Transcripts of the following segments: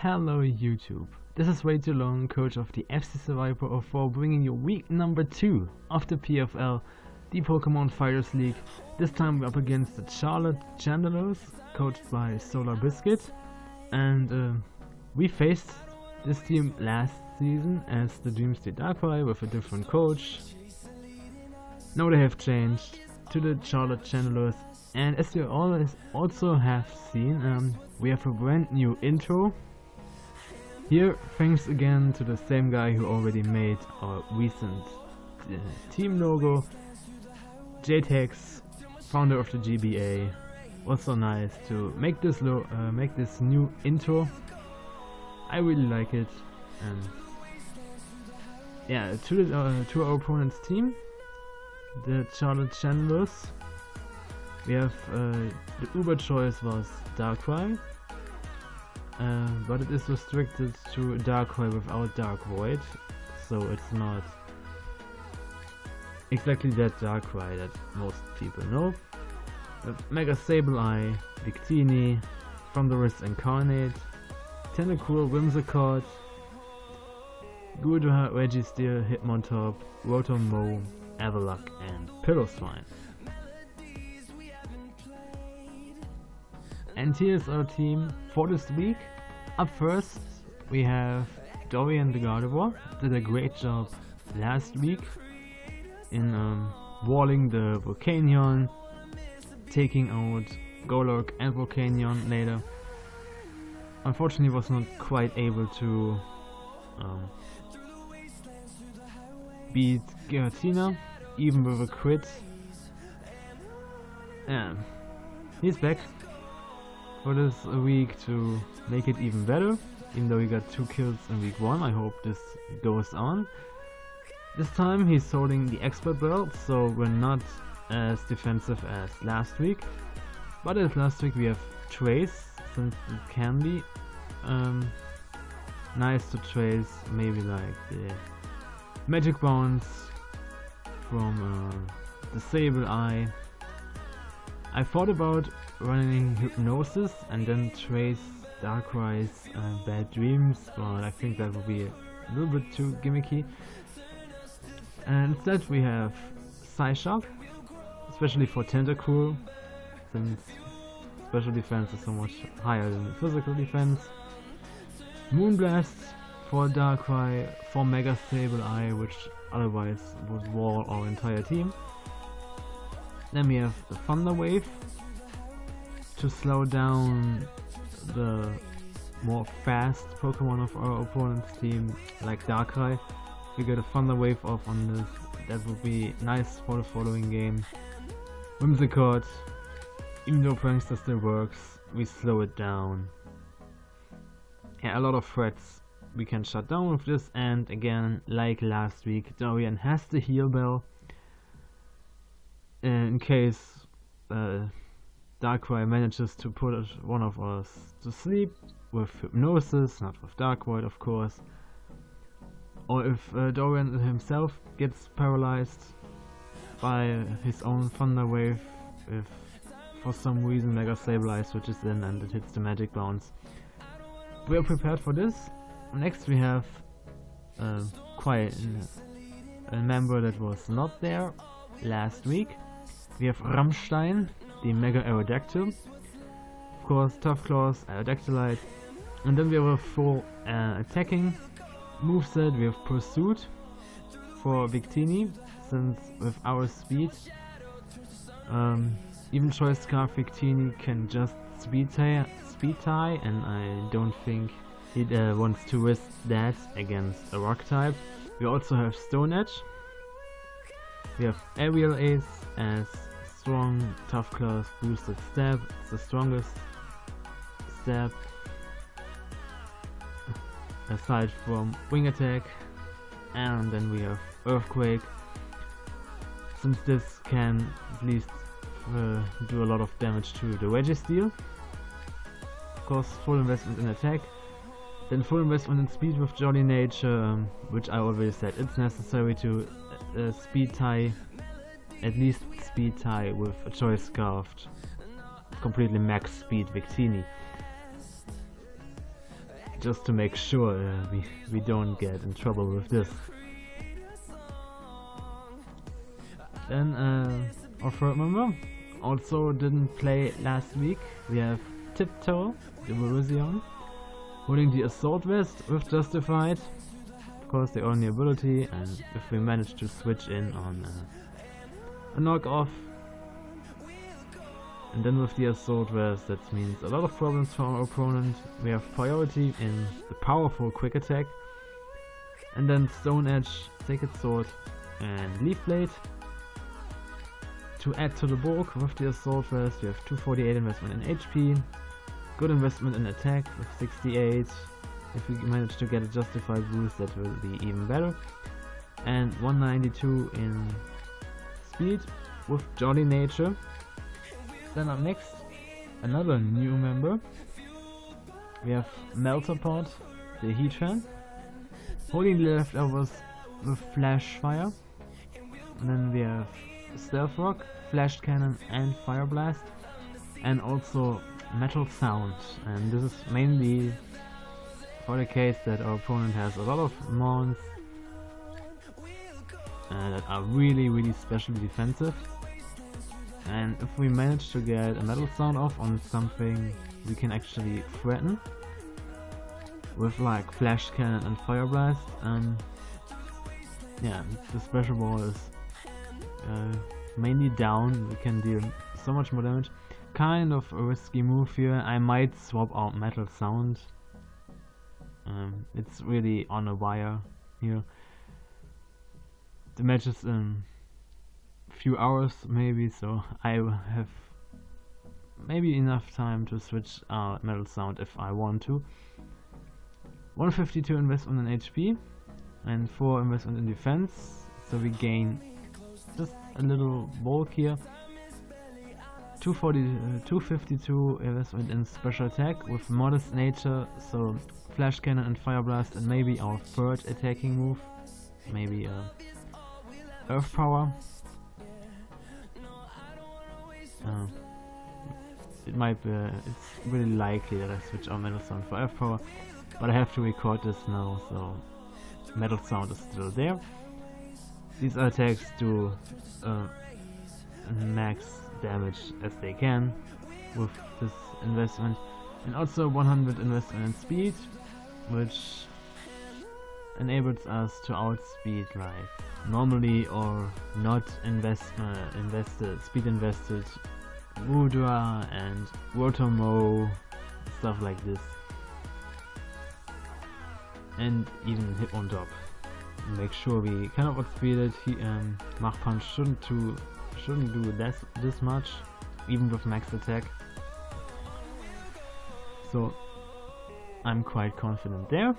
Hello YouTube, this is Way Too Long, coach of the FC Seviper 04, bringing you week number 2 of the PFL, the Pokemon Fighters League. This time we're up against the Charlotte Chandelures, coached by SolarBiscuit, and we faced this team last season as the Dream State Darkrai with a different coach. Now they have changed to the Charlotte Chandelures, and as you always also have seen, we have a brand new intro. Here, thanks again to the same guy who already made our recent team logo, JTEX, founder of the GBA. Was so nice to make this new intro. I really like it, and yeah, to our opponent's team, the Charlotte Chandelures. We have the Uber choice was Darkrai. But it is restricted to Darkrai without Dark Void, so it's not exactly that Darkrai that most people know. Mega Sableye, Victini, From the Wrist Incarnate, Tentacool, Whimsicott, Gudra, Registeel, Hitmontop, Rotom-Mow, Avalok, and Piloswine. And here's our team for this week. Up first, we have Dorian the Gardevoir. Did a great job last week in walling the Volcanion, taking out Golurk and Volcanion later. Unfortunately, was not quite able to beat Giratina, even with a crit. And he's back for this week to make it even better, even though he got 2 kills in week 1. I hope this goes on. This time he's holding the expert belt, so we're not as defensive as last week. But as last week we have Trace, since it can be nice to trace maybe like the Magic Bounce from the Sableye. I thought about running Hypnosis and then trace Darkrai's Bad Dreams, but I think that would be a little bit too gimmicky. And instead we have Psyshock, especially for Tentacool, since special defense is so much higher than physical defense. Moonblast for Darkrai, for Mega Sableye, which otherwise would wall our entire team. Then we have the Thunder Wave to slow down the more fast Pokemon of our opponent's team, like Darkrai. If we get a Thunder Wave off on this, that would be nice for the following game. Whimsicott, even though Prankster still works, we slow it down. Yeah, a lot of threats we can shut down with this, and again, like last week, Dorian has the Heal Bell in case Darkrai manages to put one of us to sleep with Hypnosis, not with Dark Void of course, or if Dorian himself gets paralyzed by his own Thunder Wave, if for some reason Mega Sableye switches in and it hits the Magic Bounce. We are prepared for this. Next we have quite a member that was not there last week. We have Rammstein, the Mega Aerodactyl, of course Tough Claws, Aerodactylite, and then we have a full attacking moveset. We have Pursuit for Victini, since with our speed, even Choice Scarf Victini can just speed tie, and I don't think he wants to risk that against a rock type. We also have Stone Edge. We have Aerial Ace as strong Tough Claws boosted stab. It's the strongest stab aside from Wing Attack. And then we have Earthquake, since this can at least do a lot of damage to the Registeel. Of course, full investment in attack, then full investment in speed with Jolly Nature, which I already said it's necessary to speed tie, at least speed tie with a Choice Scarfed completely max speed Victini. just to make sure we don't get in trouble with this. Then our third member also didn't play last week. We have Tiptoe, the Virizion, holding the Assault Vest with Justified. Of course, the only ability, and if we manage to switch in on a knockoff, and then with the Assault Vest, that means a lot of problems for our opponent. We have priority in the powerful Quick Attack, and then Stone Edge, Sacred Sword, and Leaf Blade. To add to the bulk with the Assault Vest, we have 248 investment in HP, good investment in attack with 68. If we manage to get a Justified boost, that will be even better, and 192 in speed with Jolly Nature. Then up next, another new member. We have Melterpot, the Heatran, holding the leftovers with Flash Fire. And then we have Stealth Rock, Flash Cannon and Fire Blast, and also Metal Sound. And this is mainly for the case that our opponent has a lot of mons that are really specially defensive. And if we manage to get a Metal Sound off on something we can actually threaten with like Flash Cannon and Fire Blast, yeah, the special ball is mainly down. We can deal so much more damage. Kind of a risky move here. I might swap out Metal Sound. It's really on a wire here. The match is in few hours maybe, so I will have maybe enough time to switch out Metal Sound if I want to. 152 investment in HP and 4 investment in defense, so we gain just a little bulk here. 252 investment in special attack with modest nature, so Flash Cannon and Fire Blast, and maybe our third attacking move, maybe Earth Power. It might be, it's really likely that I switch out Metal Sound for Earth Power, but I have to record this now, so Metal Sound is still there. These attacks do max damage as they can with this investment, and also 100 investment in speed, which enables us to outspeed like normally or not speed invested Woodra and Rotomo, stuff like this, and even hit on top. Make sure we cannot outspeed it. Mach Punch shouldn't do this much, even with max attack. So I'm quite confident there.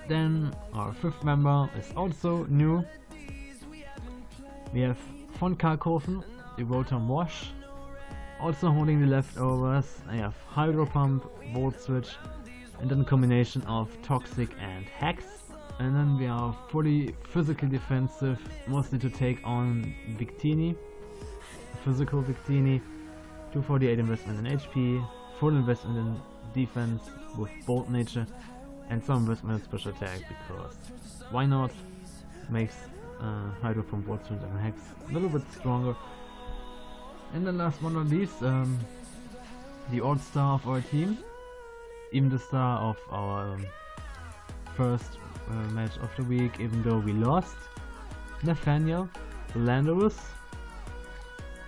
Then our fifth member is also new. We have Von Kalkofen, the Rotom Wash, also holding the leftovers. I have Hydro Pump, Volt Switch, and then a combination of Toxic and Hex. And then we are fully physically defensive, mostly to take on Victini, physical Victini. 248 investment in HP, full investment in defense with Bolt Nature, and some investment in special attack, because why not? Makes Hydro Pump, Volt Switch and Hex a little bit stronger. And then last but not least, the old star of our team, even the star of our first match of the week, even though we lost, Nathaniel, the Landorus,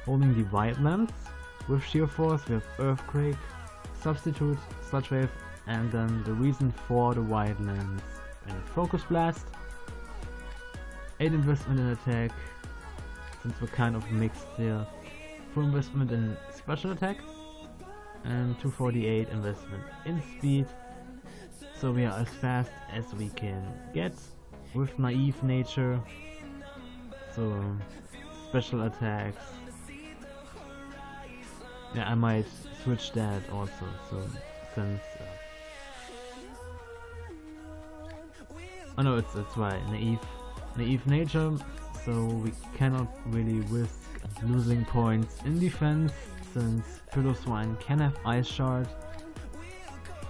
holding the White Lance. With Sheer Force we have Earthquake, Substitute, Sludge Wave, and then the reason for the White Lance and Focus Blast. 8 investment in attack, since we're kind of mixed here. Full investment in special attack, and 248 investment in speed. So we are as fast as we can get with Naive Nature, so special attacks. Yeah, I might switch that also, so since oh no, it's right, Naive Nature, so we cannot really risk losing points in defense, since Pillow Swine can have Ice Shard.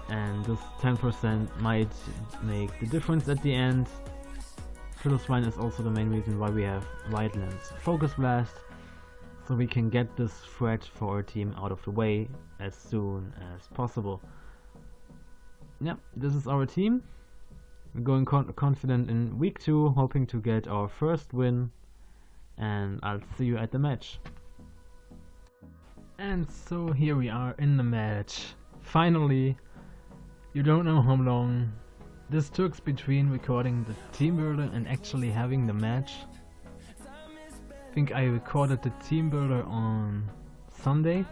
and this 10% might make the difference at the end. +1 is also the main reason why we have Wildlands Focus Blast, so we can get this threat for our team out of the way as soon as possible. Yeah, this is our team. We're going confident in week 2, hoping to get our first win, and I'll see you at the match. And so here we are in the match. Finally, you don't know how long this took between recording the team builder and actually having the match. I think I recorded the team builder on Sunday,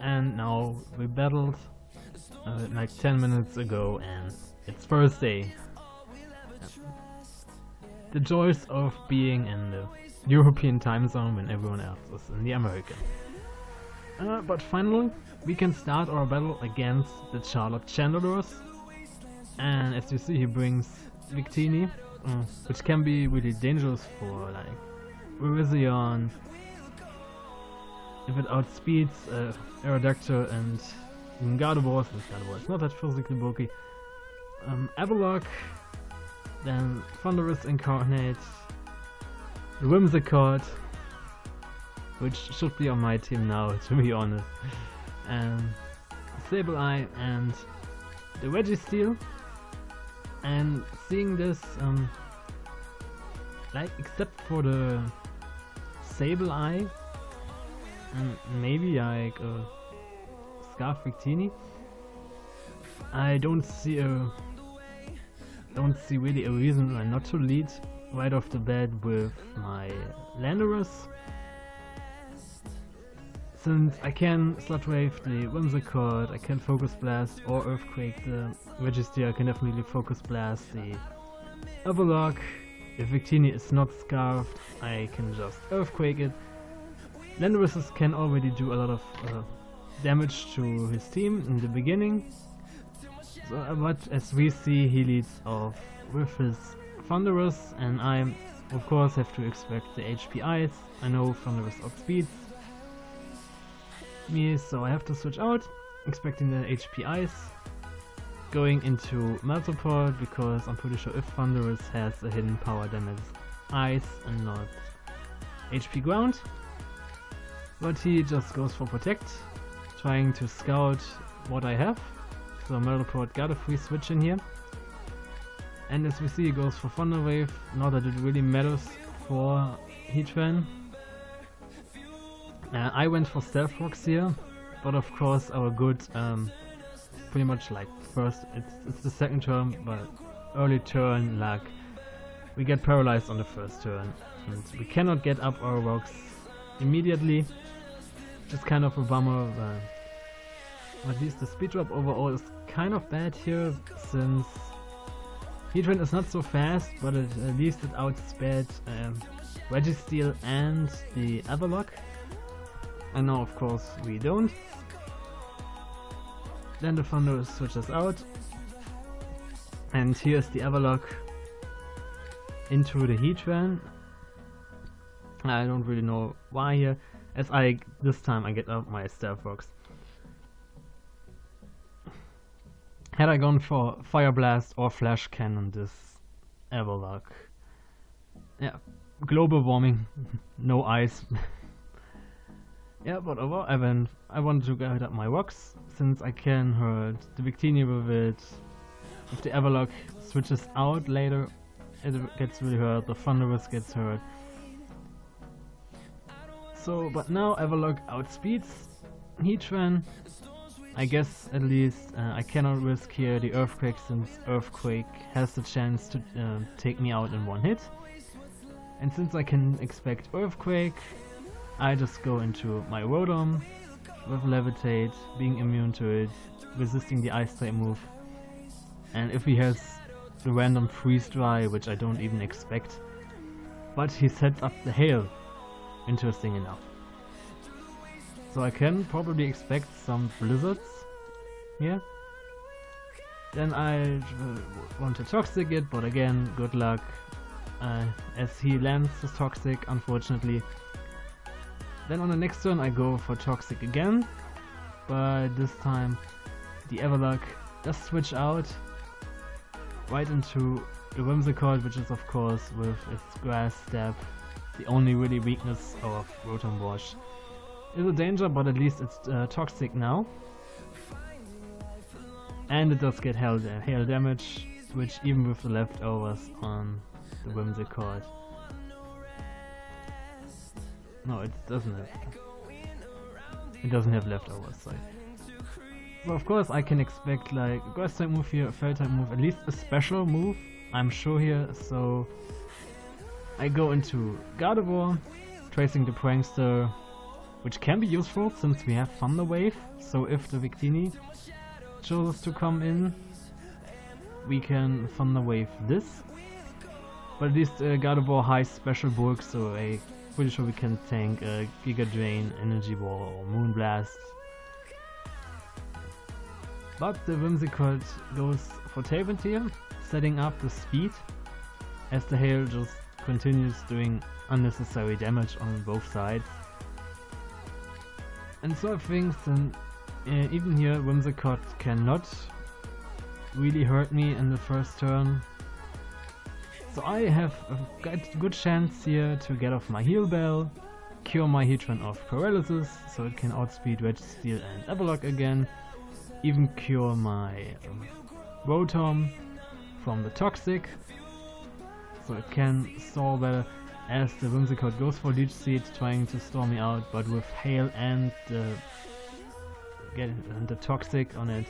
and now we battled like 10 minutes ago, and it's Thursday. The joys of being in the European time zone when everyone else is in the American. But finally, we can start our battle against the Charlotte Chandelures. And as you see, he brings Victini, which can be really dangerous for like Virizion, if it outspeeds Aerodactyl and Gardevoir. It's not that physically bulky. Avalok, then Thunderous Incarnate, the Whimsicott, which should be on my team now, to be honest, and Sableye and the Registeel. And seeing this, like except for the Sableye and maybe like Scarf Victini, I don't see really a reason why not to lead right off the bat with my Landorus, since I can Slot Wave the Whimsicott, I can Focus Blast or Earthquake the Registeel. I can definitely Focus Blast the Avalok. If Victini is not Scarfed, I can just Earthquake it. Landorus can already do a lot of damage to his team in the beginning, so, but as we see, he leads off with his Thunderous, and I of course have to expect the HP Ice. I know Thunderous outspeeds me, so I have to switch out, expecting the HP Ice, going into Meltaport, because I'm pretty sure if Thunderous has a hidden power, then it's Ice and not HP Ground. But he just goes for Protect, trying to scout what I have. So Meltaport got a free switch in here. And as we see, he goes for Thunder Wave, not that it really matters for Heatran. I went for Stealth Rocks here, but of course our good, pretty much like first, it's the second turn, but early turn, like we get paralyzed on the first turn, and we cannot get up our rocks immediately, which is kind of a bummer. At least the speed drop overall is kind of bad here, since Heatran is not so fast, but at least it outsped Registeel and the Avalok. And now of course we don't. Then the Thunder switches out, and here's the Avalok into the Heatran. I don't really know why here, as this time I get out my Stealth Rocks. Had I gone for Fire Blast or Flash Cannon this Avalok, yeah, global warming, no ice. Yeah, but overall, I wanted to get up my rocks, since I can hurt the Victini with it. If the Avalok switches out later, it gets really hurt, the Thunderous gets hurt. So, but now Avalok outspeeds Heatran. I guess at least I cannot risk here the Earthquake, since Earthquake has the chance to take me out in one hit. And since I can expect Earthquake, I just go into my Rotom with Levitate, being immune to it, resisting the Ice type move. And if he has the random Freeze Dry, which I don't even expect, but he set up the Hail, interesting enough. So I can probably expect some Blizzards here. Then I want to Toxic it, but again, good luck, as he lands his Toxic, unfortunately. Then on the next turn I go for Toxic again, but this time the Ährwin does switch out right into the Whimsicott, which is of course with its grass step the only really weakness of Rotom Wash. Is a danger, but at least it's toxic now. And it does get hail damage, which even with the leftovers on the Whimsicott. No, it doesn't have. It doesn't have leftovers, sorry. So of course I can expect like a grass type move here, a fairy type move, at least a special move, I'm sure here, so I go into Gardevoir, tracing the Prankster, which can be useful since we have Thunder Wave, so if the Victini chooses to come in, we can Thunder Wave this. But at least Gardevoir high special bulk, so I'm pretty sure we can tank a Giga Drain, Energy Ball or Moonblast. But the Whimsicott goes for Tailwind here, setting up the speed, as the hail just continues doing unnecessary damage on both sides. And so I think then, even here Whimsicott cannot really hurt me in the first turn. So I have a good chance here to get off my Heal Bell, cure my Heatran of Paralysis, so it can outspeed Registeel and Ährwin again, even cure my Rotom from the Toxic, so it can stall well as the Whimsicott goes for Leech Seed, trying to stall me out, but with Hail and the Toxic on it,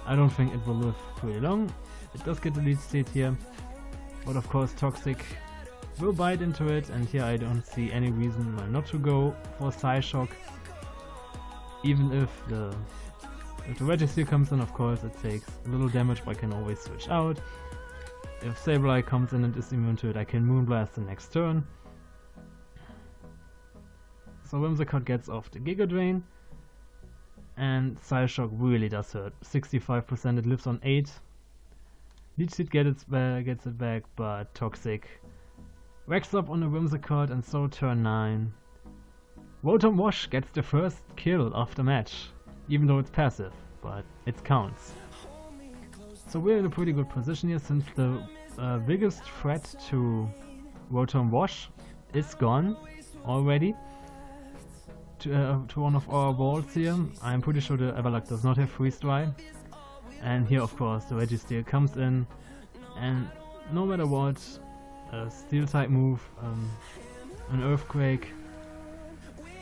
I don't think it will live pretty long. It does get the Leech Seed here, but of course Toxic will bite into it, and here I don't see any reason why not to go for Psyshock. Even if the Registeel comes in, of course it takes a little damage, but I can always switch out. If Sableye comes in and is immune to it, I can Moonblast the next turn. So Whimsicott gets off the Giga Drain, and Psyshock really does hurt. 65%, it lives on 8. Leech Seed gets it back, but Toxic racks up on the Whimsicott, and so turn 9. Rotom Wash gets the first kill of the match, even though it's passive, but it counts. So we're in a pretty good position here, since the biggest threat to Rotom Wash is gone already to one of our balls here. I'm pretty sure the Ährwin does not have Freeze Dry. And here of course the Registeel comes in, and no matter what, a Steel type move, an Earthquake,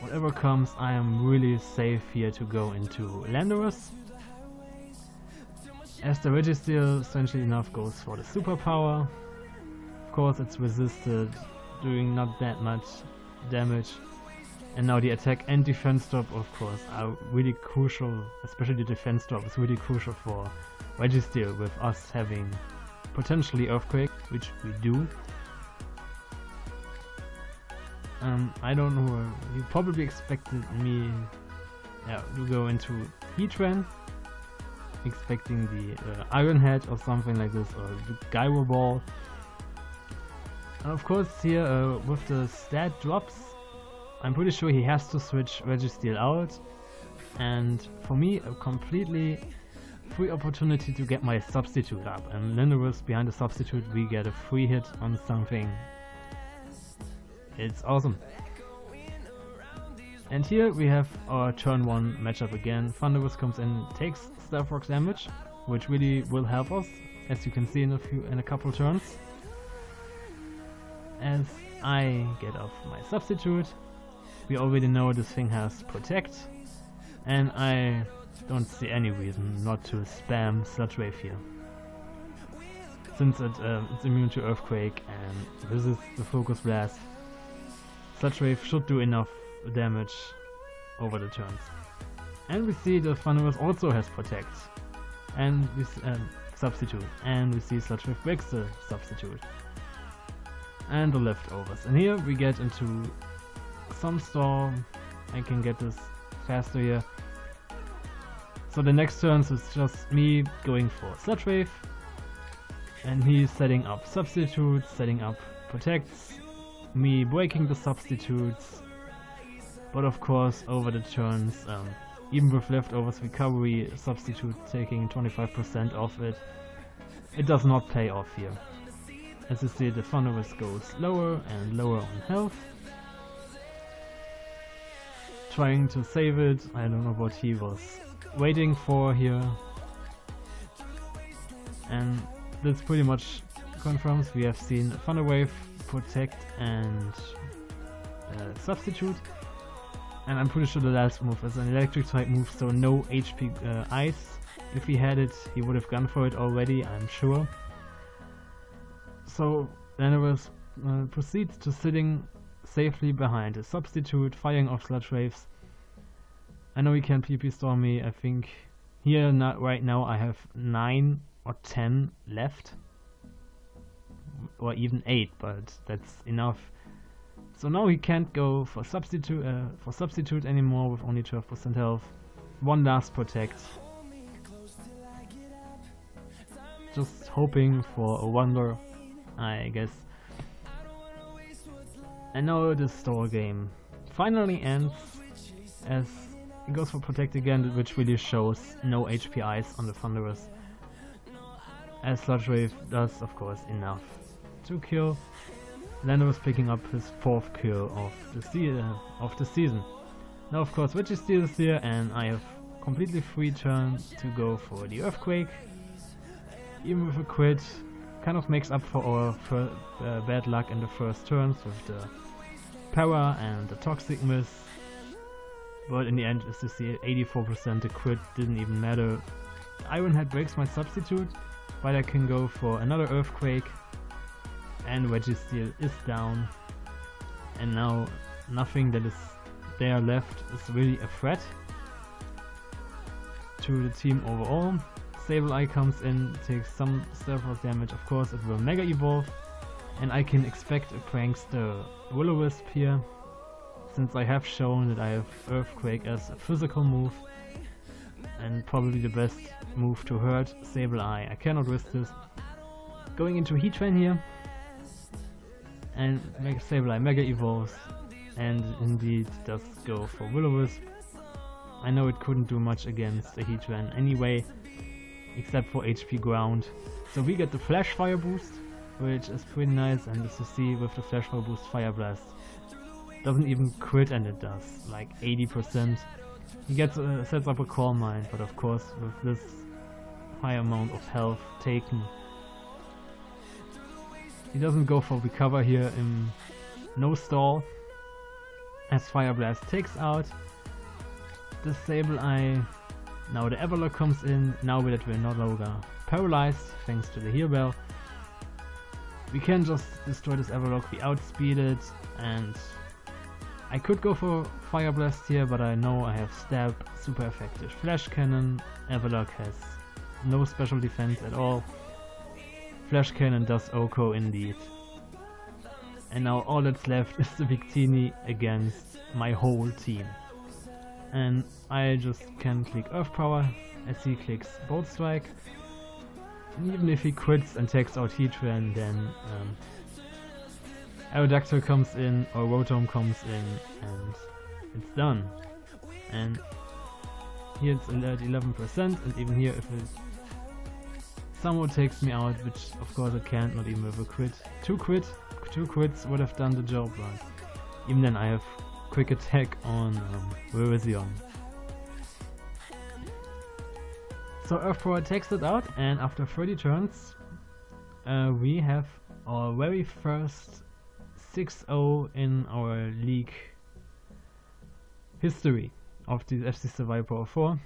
whatever comes, I am really safe here to go into Landorus. As the Registeel, essentially enough, goes for the superpower. Of course it's resisted, doing not that much damage. And now the attack and defense drop, of course, are really crucial, especially the defense drop is really crucial for Registeel, with us having potentially Earthquake, which we do. I don't know, you probably expected me to go into Heatran, expecting the Iron Head or something like this, or the Gyro Ball. And of course here with the stat drops, I'm pretty sure he has to switch Registeel out, and for me a completely free opportunity to get my substitute up, and Landorus behind the substitute we get a free hit on something. It's awesome. And here we have our turn 1 matchup again. Thunderous comes in, takes Stealth Rock damage, which really will help us, as you can see in a couple turns. As I get off my substitute, we already know this thing has Protect, and I don't see any reason not to spam Sludge Wave here, since it's immune to Earthquake and this is the Focus Blast. Sludge Wave should do enough damage over the turns. And we see the Thunderous also has Protect, and we Substitute, and we see Sludge Wave breaks the Substitute. And the leftovers. And here we get into some Storm. I can get this faster here. So the next turns is just me going for Sludge Wave, and he's setting up Substitutes, setting up Protects, me breaking the Substitutes. But of course over the turns, even with leftovers recovery substitute taking 25% of it, it does not pay off here. As you see, the Thunderous goes lower and lower on health. Trying to save it, I don't know what he was waiting for here. And this pretty much confirms we have seen Thunder Wave, Protect and Substitute. And I'm pretty sure the last move is an electric type move, so no HP Ice. If he had it, he would have gone for it already, I'm sure. So Landoris proceeds to sitting safely behind a Substitute, firing off Sludge Waves. I know he can PP Storm me. I think here right now I have 9 or 10 left. Or even 8, but that's enough. So now he can't go for substitute anymore with only 12% health. One last Protect. Just hoping for a wonder, I guess. And now the store game finally ends as it goes for Protect again, which really shows no HP Ice on the Thunderous. As Sludge Wave does, of course, enough to kill. Lando was picking up his 4th kill of the season. Now of course Registeel is here and I have completely free turn to go for the Earthquake. Even with a crit, kind of makes up for our bad luck in the first turns with the Para and the Toxic Miss. But in the end, as you see, 84% the crit didn't even matter. Iron Head breaks my substitute, but I can go for another Earthquake. And Registeel is down, and now nothing that is there left is really a threat to the team overall. Sableye comes in, takes some Stealth damage, of course it will Mega Evolve, and I can expect a Prankster Will-O-Wisp here, since I have shown that I have Earthquake as a physical move, and probably the best move to hurt Sableye. I cannot risk this. Going into Heatran here, and Sableye Mega Evolves, and indeed does go for Will-O-Wisp. I know it couldn't do much against the Heatran anyway, except for HP Ground. So we get the Flash Fire boost, which is pretty nice, and as you see with the Flash Fire boost, Fire Blast doesn't even crit, and it does like 80%. He gets sets up a Calm Mind, but of course with this high amount of health taken, he doesn't go for Recover here in no stall, as Fire Blast takes out the Sableye. Now the Everlock comes in, now that we're no longer paralyzed thanks to the Heal Bell. We can just destroy this Everlock, we outspeed it, and I could go for Fire Blast here, but I know I have Stab, super effective Flash Cannon. Everlock has no special defense at all. Flash Cannon does OHKO indeed. And now all that's left is the Victini against my whole team. And I just can click Earth Power as he clicks Bolt Strike. And even if he crits and takes out Heatran, then Aerodactyl comes in or Rotom comes in and it's done. And here it's at 11%, and even here if it somehow takes me out, which of course it can't, not even with a crit. Two crits would have done the job, but even then I have Quick Attack on Virizion. So Earth Power takes it out, and after 30 turns we have our very first 6-0 in our league history of the FC Seviper 4.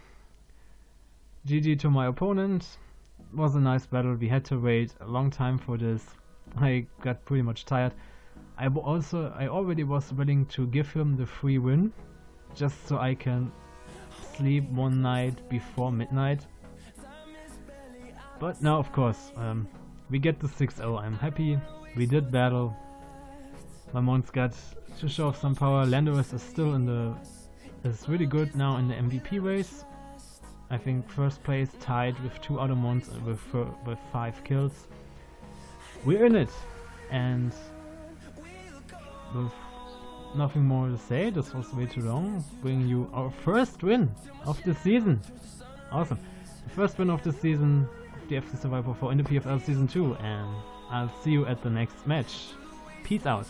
GG to my opponent. Was a nice battle. We had to wait a long time for this. I got pretty much tired. I already was willing to give him the free win, just so I can sleep one night before midnight. But now of course we get the 6-0. I'm happy. We did battle. My mons got to show off some power. Landoris is still is really good now in the MVP race. I think first place tied with 2 other mons with 5 kills. We're in it, and with nothing more to say. This was way too long. Bringing you our first win of the season. Awesome. The first win of the season of the FC Seviper 4 in the PFL Season 2, and I'll see you at the next match. Peace out.